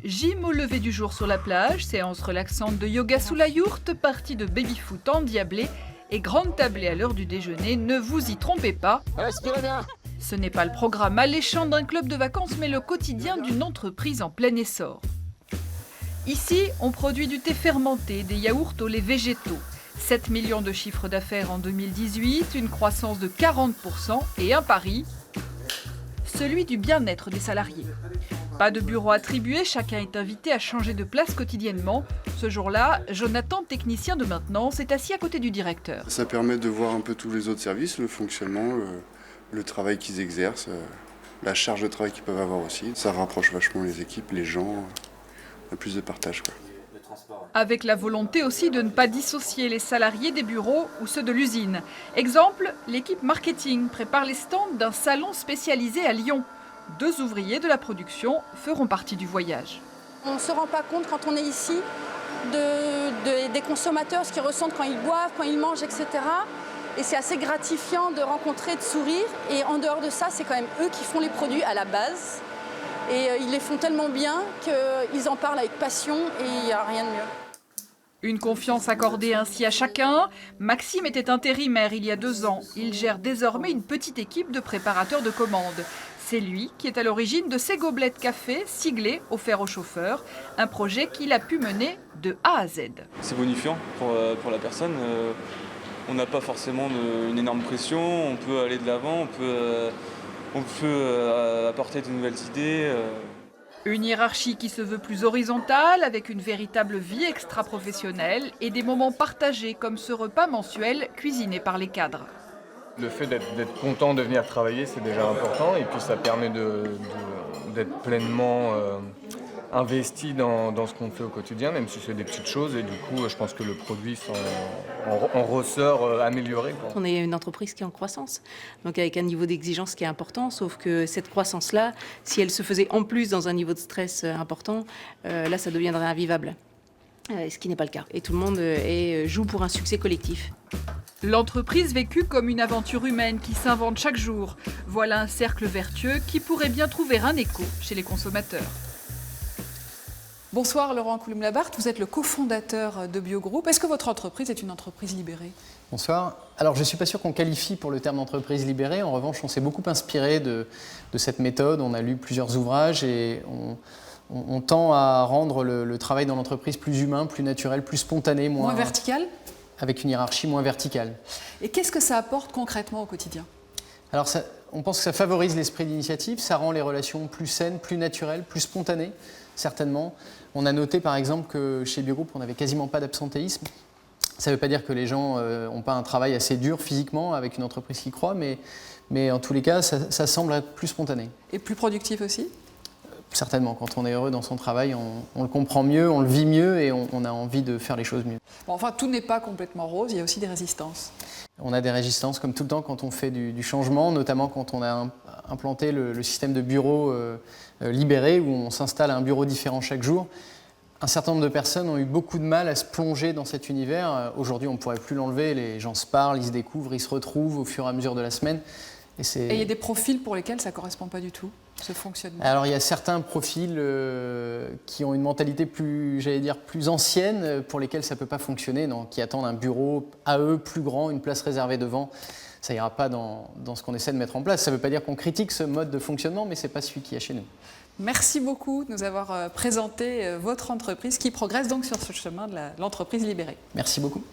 Gym au lever du jour sur la plage, séance relaxante de yoga sous la yourte, partie de baby-foot endiablée et grande tablée à l'heure du déjeuner, ne vous y trompez pas. Respirez bien. Ce n'est pas le programme alléchant d'un club de vacances, mais le quotidien d'une entreprise en plein essor. Ici, on produit du thé fermenté, des yaourts au lait végétaux. 7 millions de chiffres d'affaires en 2018, une croissance de 40% et un pari, celui du bien-être des salariés. Pas de bureau attribué, chacun est invité à changer de place quotidiennement. Ce jour-là, Jonathan, technicien de maintenance, est assis à côté du directeur. Ça permet de voir un peu tous les autres services, le fonctionnement, le travail qu'ils exercent, la charge de travail qu'ils peuvent avoir aussi. Ça rapproche vachement les équipes, les gens, plus de partage, quoi. Avec la volonté aussi de ne pas dissocier les salariés des bureaux ou ceux de l'usine. Exemple, l'équipe marketing prépare les stands d'un salon spécialisé à Lyon. 2 ouvriers de la production feront partie du voyage. On ne se rend pas compte quand on est ici des consommateurs, ce qu'ils ressentent quand ils boivent, quand ils mangent, etc. Et c'est assez gratifiant de rencontrer, de sourire. Et en dehors de ça, c'est quand même eux qui font les produits à la base. Et ils les font tellement bien qu'ils en parlent avec passion et il n'y a rien de mieux. Une confiance accordée ainsi à chacun. Maxime était intérimaire il y a 2 ans. Il gère désormais une petite équipe de préparateurs de commandes. C'est lui qui est à l'origine de ces gobelets de café siglés offerts aux chauffeurs. Un projet qu'il a pu mener de A à Z. C'est bonifiant pour la personne. On n'a pas forcément une énorme pression. On peut aller de l'avant, on peut apporter de nouvelles idées. Une hiérarchie qui se veut plus horizontale, avec une véritable vie extra-professionnelle et des moments partagés comme ce repas mensuel cuisiné par les cadres. Le fait d'être content de venir travailler, c'est déjà important et puis ça permet d'être pleinement investi dans ce qu'on fait au quotidien, même si c'est des petites choses et du coup je pense que le produit en ressort amélioré, quoi. On est une entreprise qui est en croissance, donc avec un niveau d'exigence qui est important, sauf que cette croissance-là, si elle se faisait en plus dans un niveau de stress important, là ça deviendrait invivable, ce qui n'est pas le cas. Et tout le monde joue pour un succès collectif. L'entreprise vécue comme une aventure humaine qui s'invente chaque jour. Voilà un cercle vertueux qui pourrait bien trouver un écho chez les consommateurs. Bonsoir Laurent Couloum-Labarthe, vous êtes le cofondateur de Biogroup. Est-ce que votre entreprise est une entreprise libérée? Bonsoir. Alors je ne suis pas sûr qu'on qualifie pour le terme d'entreprise libérée. En revanche, on s'est beaucoup inspiré de cette méthode. On a lu plusieurs ouvrages et on tend à rendre le travail dans l'entreprise plus humain, plus naturel, plus spontané. Moins vertical? Avec une hiérarchie moins verticale. Et qu'est-ce que ça apporte concrètement au quotidien? Alors on pense que ça favorise l'esprit d'initiative, ça rend les relations plus saines, plus naturelles, plus spontanées, certainement. On a noté par exemple que chez Biogroup, on n'avait quasiment pas d'absentéisme. Ça ne veut pas dire que les gens n'ont pas un travail assez dur physiquement avec une entreprise qui croît, mais en tous les cas, ça semble être plus spontané. Et plus productif aussi? Certainement, quand on est heureux dans son travail, on le comprend mieux, on le vit mieux et on a envie de faire les choses mieux. Bon, enfin, tout n'est pas complètement rose, il y a aussi des résistances. On a des résistances comme tout le temps quand on fait du changement, notamment quand on a implanté le système de bureaux libérés où on s'installe à un bureau différent chaque jour. Un certain nombre de personnes ont eu beaucoup de mal à se plonger dans cet univers. Aujourd'hui, on ne pourrait plus l'enlever, les gens se parlent, ils se découvrent, ils se retrouvent au fur et à mesure de la semaine. Et il y a des profils pour lesquels ça ne correspond pas du tout, ce fonctionnement? Alors il y a certains profils qui ont une mentalité plus ancienne, pour lesquels ça ne peut pas fonctionner, qui attendent un bureau à eux plus grand, une place réservée devant. Ça n'ira pas dans ce qu'on essaie de mettre en place. Ça ne veut pas dire qu'on critique ce mode de fonctionnement, mais ce n'est pas celui qu'il y a chez nous. Merci beaucoup de nous avoir présenté votre entreprise qui progresse donc sur ce chemin de l'entreprise libérée. Merci beaucoup.